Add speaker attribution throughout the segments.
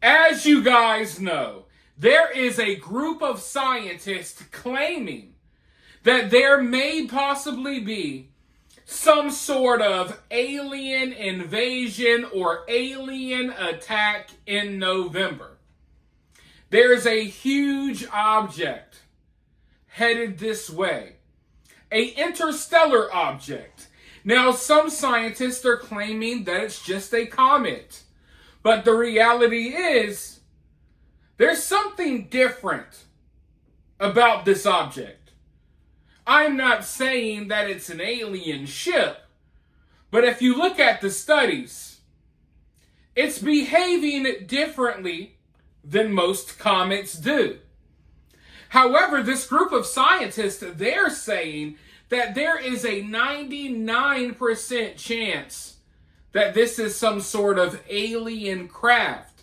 Speaker 1: As you guys know, there is a group of scientists claiming that there may possibly be some sort of alien invasion or alien attack in November. There's a huge object headed this way, an interstellar object. Now, some scientists are claiming that it's just a comet, but the reality is there's something different about this object. I'm not saying that it's an alien ship, but if you look at the studies, it's behaving differently than most comets do. However, this group of scientists, they're saying that there is a 99% chance that this is some sort of alien craft.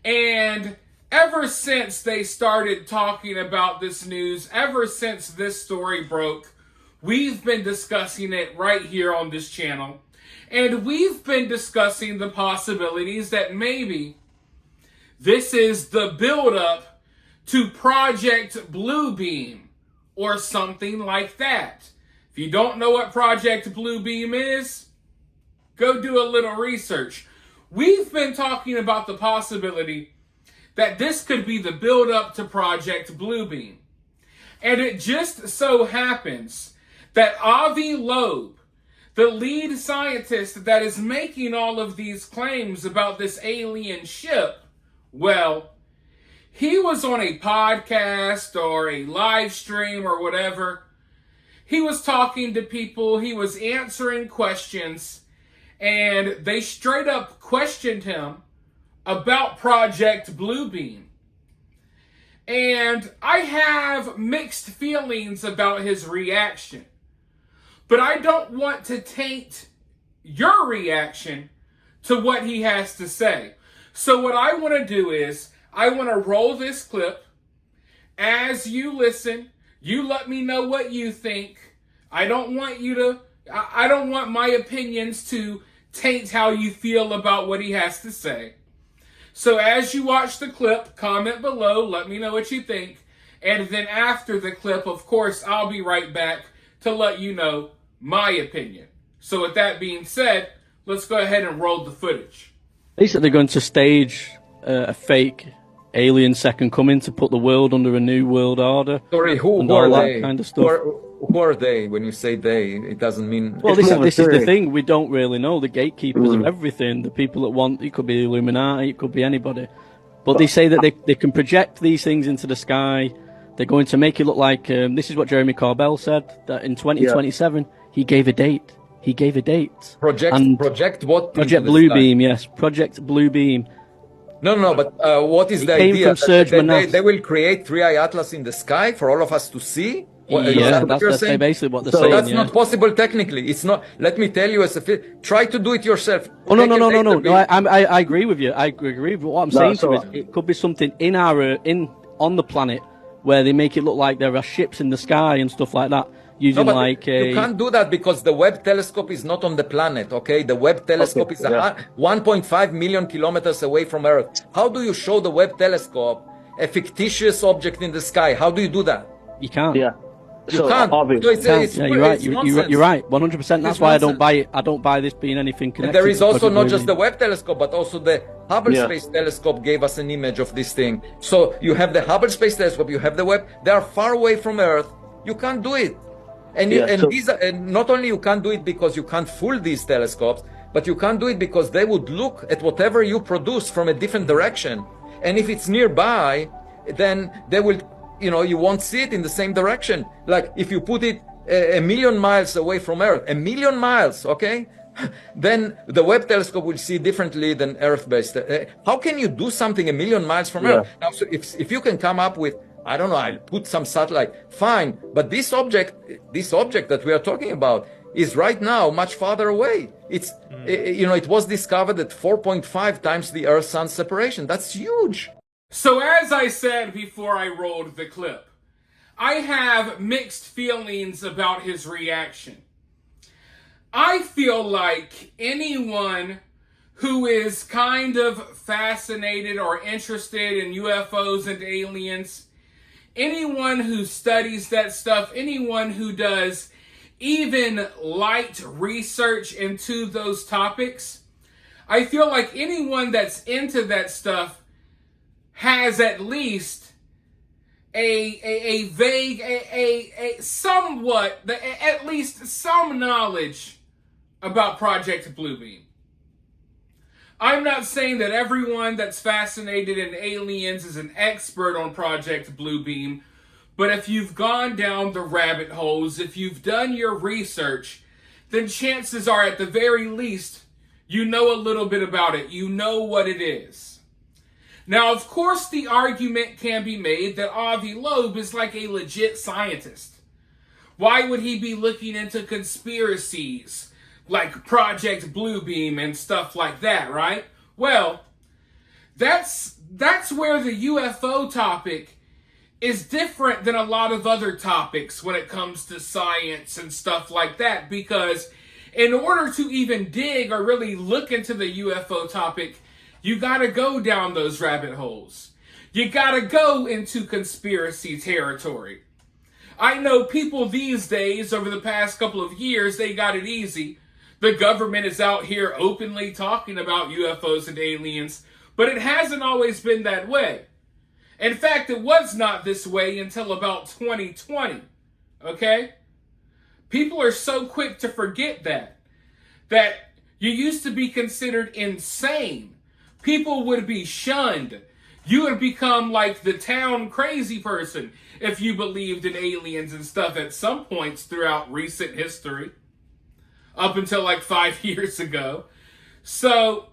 Speaker 1: And ever since they started talking about this news, ever since this story broke, we've been discussing it right here on this channel. And we've been discussing the possibilities that maybe this is the buildup to Project Bluebeam or something like that. If you don't know what Project Bluebeam is, go do a little research. We've been talking about the possibility that this could be the build-up to Project Bluebeam. And it just so happens that Avi Loeb, the lead scientist that is making all of these claims about this alien ship, well, he was on a podcast or a live stream or whatever. He was talking to people, he was answering questions, and they straight up questioned him about Project Bluebeam. And I have mixed feelings about his reaction. But I don't want to taint your reaction to what he has to say. So what I want to do is, I want to roll this clip. As you listen, you let me know what you think. I don't want my opinions to taint how you feel about what he has to say. So as you watch the clip, comment below, let me know what you think. And then after the clip, of course, I'll be right back to let you know my opinion. So with that being said, let's go ahead and roll the footage.
Speaker 2: They said they're going to stage a fake alien second coming to put the world under a new world order.
Speaker 3: Sorry, who
Speaker 2: are
Speaker 3: are
Speaker 2: they? Kind of stuff.
Speaker 3: Who are they? When you say they, it doesn't mean...
Speaker 2: Well, this is the thing. We don't really know. The gatekeepers of everything, the people that want... It could be Illuminati, it could be anybody. But they say that they can project these things into the sky. They're going to make it look like... this is what Jeremy Corbell said, that in 2027, he gave a date. He gave a date.
Speaker 3: Project what?
Speaker 2: Project Bluebeam, yes. Project Bluebeam.
Speaker 3: No, but what is the idea? They will create 3-eye atlas in the sky for all of us to see?
Speaker 2: That's basically what they're saying.
Speaker 3: That's not possible technically. It's not. Let me tell you, try to do it yourself.
Speaker 2: Oh no! I agree with you. I agree with what I'm saying to you. It could be something on the planet where they make it look like there are ships in the sky and stuff like that. Using you
Speaker 3: can't do that because the Webb telescope is not on the planet, okay? The Webb telescope is 1.5 million kilometers away from Earth. How do you show the Webb telescope a fictitious object in the sky? How do you do that?
Speaker 2: You can't.
Speaker 4: Yeah.
Speaker 3: You can't.
Speaker 2: So you're right. You're right. 100%. That's why I don't buy it. I don't buy this being anything connected.
Speaker 3: And there is also not just the Webb telescope, but also the Hubble Space Telescope gave us an image of this thing. So you have the Hubble Space Telescope, you have the Webb. They are far away from Earth. You can't do it. And not only you can't do it because you can't fool these telescopes, but you can't do it because they would look at whatever you produce from a different direction. And if it's nearby, then they will, you won't see it in the same direction. Like if you put it a million miles away from Earth, a million miles, okay? Then the Webb telescope will see differently than Earth-based. How can you do something a million miles from Earth? Now, so if you can come up with, I don't know, I'll put some satellite, fine. But this object that we are talking about is right now much farther away. It's, it was discovered at 4.5 times the Earth-Sun separation. That's huge.
Speaker 1: So as I said before I rolled the clip, I have mixed feelings about his reaction. I feel like anyone who is kind of fascinated or interested in UFOs and aliens, anyone who studies that stuff, anyone who does even light research into those topics, I feel like anyone that's into that stuff has at least a vague, somewhat, at least some knowledge about Project Bluebeam. I'm not saying that everyone that's fascinated in aliens is an expert on Project Bluebeam, but if you've gone down the rabbit holes, if you've done your research, then chances are at the very least you know a little bit about it. You know what it is. Now, of course, the argument can be made that Avi Loeb is like a legit scientist. Why would he be looking into conspiracies like Project Bluebeam and stuff like that, right? Well, that's where the UFO topic is different than a lot of other topics when it comes to science and stuff like that, because in order to even dig or really look into the UFO topic, you gotta go down those rabbit holes. You gotta go into conspiracy territory. I know people these days, over the past couple of years, they got it easy. The government is out here openly talking about UFOs and aliens, but it hasn't always been that way. In fact, it was not this way until about 2020, okay? People are so quick to forget that you used to be considered insane. People would be shunned. You would become like the town crazy person if you believed in aliens and stuff at some points throughout recent history. Up until like 5 years ago. So,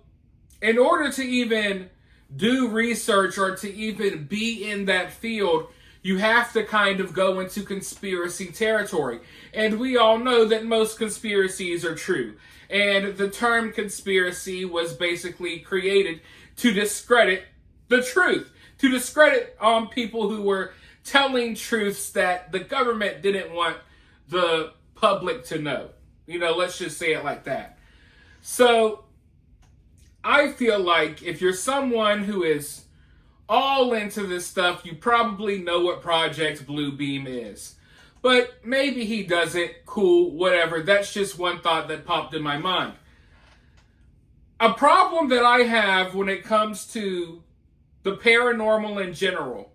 Speaker 1: in order to even do research or to even be in that field, you have to kind of go into conspiracy territory. And we all know that most conspiracies are true. And the term conspiracy was basically created to discredit the truth. To discredit people who were telling truths that the government didn't want the public to know. You know, let's just say it like that. So, I feel like if you're someone who is all into this stuff, you probably know what Project Bluebeam is. But maybe he doesn't, cool, whatever. That's just one thought that popped in my mind. A problem that I have when it comes to the paranormal in general,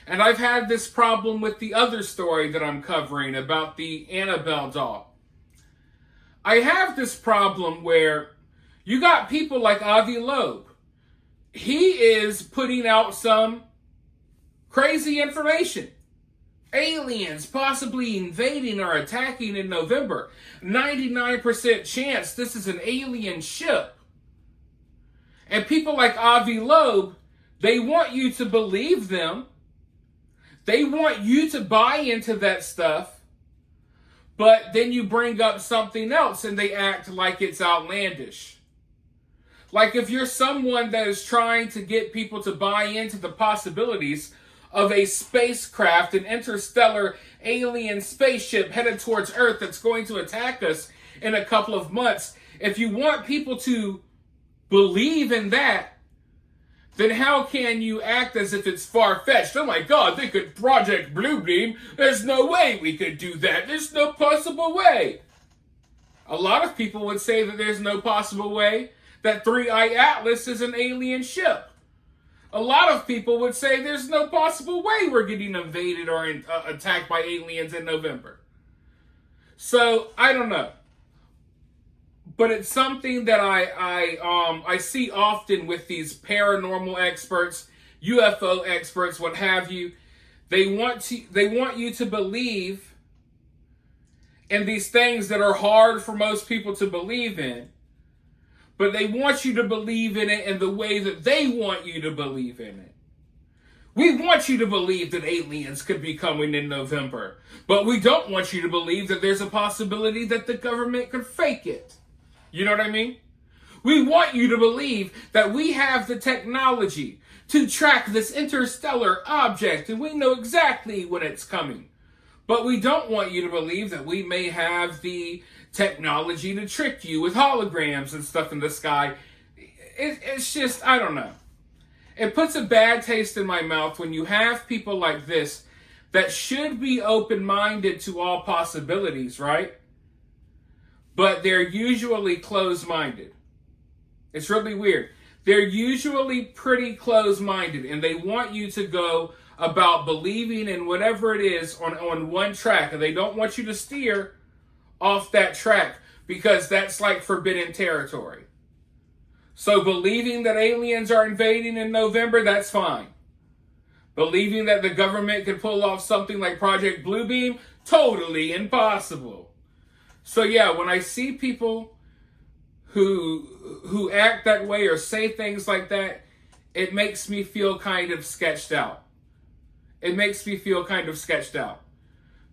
Speaker 1: and I've had this problem with the other story that I'm covering about the Annabelle doll. I have this problem where you got people like Avi Loeb. He is putting out some crazy information. Aliens possibly invading or attacking in November. 99% chance this is an alien ship. And people like Avi Loeb, they want you to believe them. They want you to buy into that stuff. But then you bring up something else and they act like it's outlandish. Like if you're someone that is trying to get people to buy into the possibilities of a spacecraft, an interstellar alien spaceship headed towards Earth that's going to attack us in a couple of months, if you want people to believe in that, then how can you act as if it's far-fetched? Oh my God, they could Project Bluebeam. There's no way we could do that. There's no possible way. A lot of people would say that there's no possible way that 3i Atlas is an alien ship. A lot of people would say there's no possible way we're getting invaded or attacked by aliens in November. So, I don't know. But it's something that I see often with these paranormal experts, UFO experts, what have you. They want you to believe in these things that are hard for most people to believe in. But they want you to believe in it in the way that they want you to believe in it. We want you to believe that aliens could be coming in November. But we don't want you to believe that there's a possibility that the government could fake it. You know what I mean? We want you to believe that we have the technology to track this interstellar object and we know exactly when it's coming. But we don't want you to believe that we may have the technology to trick you with holograms and stuff in the sky. it's just, I don't know. It puts a bad taste in my mouth when you have people like this that should be open-minded to all possibilities, right? But they're usually closed-minded. It's really weird. They're usually pretty closed-minded, and they want you to go about believing in whatever it is on one track, and they don't want you to steer off that track because that's like forbidden territory. So believing that aliens are invading in November, that's fine. Believing that the government could pull off something like Project Bluebeam, totally impossible. So yeah, when I see people who act that way or say things like that, it makes me feel kind of sketched out. It makes me feel kind of sketched out.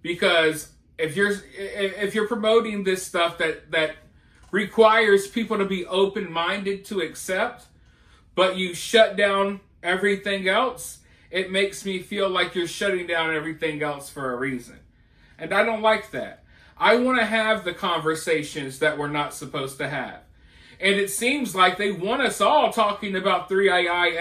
Speaker 1: Because if you're promoting this stuff that requires people to be open-minded to accept, but you shut down everything else, it makes me feel like you're shutting down everything else for a reason. And I don't like that. I want to have the conversations that we're not supposed to have. And it seems like they want us all talking about 3i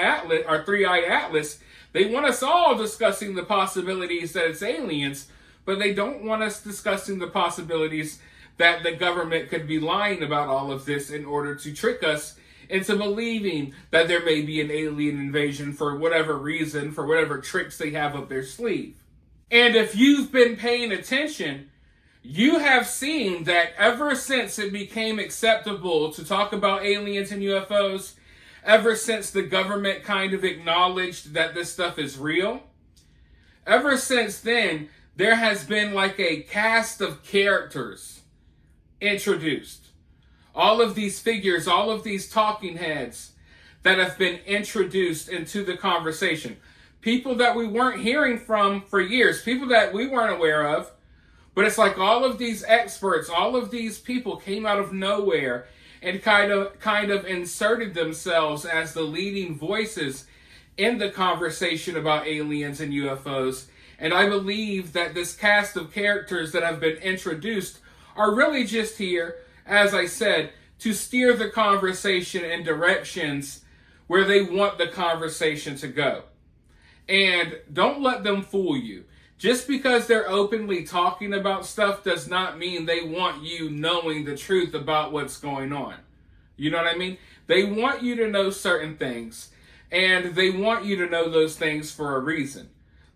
Speaker 1: Atlas. They want us all discussing the possibilities that it's aliens, but they don't want us discussing the possibilities that the government could be lying about all of this in order to trick us into believing that there may be an alien invasion for whatever reason, for whatever tricks they have up their sleeve. And if you've been paying attention, you have seen that ever since it became acceptable to talk about aliens and UFOs, ever since the government kind of acknowledged that this stuff is real, ever since then, there has been like a cast of characters introduced. All of these figures, all of these talking heads that have been introduced into the conversation. People that we weren't hearing from for years, people that we weren't aware of. But it's like all of these experts, all of these people came out of nowhere and kind of inserted themselves as the leading voices in the conversation about aliens and UFOs. And I believe that this cast of characters that have been introduced are really just here, as I said, to steer the conversation in directions where they want the conversation to go. And don't let them fool you. Just because they're openly talking about stuff does not mean they want you knowing the truth about what's going on. You know what I mean? They want you to know certain things, and they want you to know those things for a reason.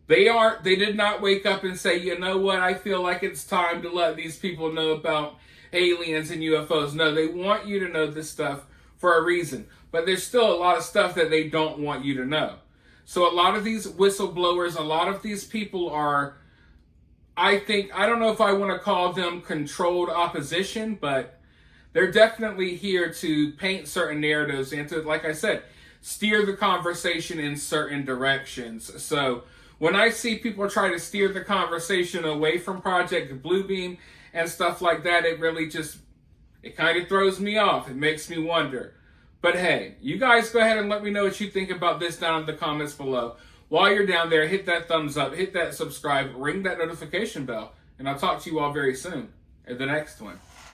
Speaker 1: They did not wake up and say, you know what, I feel like it's time to let these people know about aliens and UFOs. No, they want you to know this stuff for a reason. But there's still a lot of stuff that they don't want you to know. So a lot of these whistleblowers, a lot of these people are, I don't know if I want to call them controlled opposition, but they're definitely here to paint certain narratives and to, like I said, steer the conversation in certain directions. So when I see people try to steer the conversation away from Project Bluebeam and stuff like that, it really just, it kind of throws me off. It makes me wonder. But hey, you guys go ahead and let me know what you think about this down in the comments below. While you're down there, hit that thumbs up, hit that subscribe, ring that notification bell, and I'll talk to you all very soon in the next one.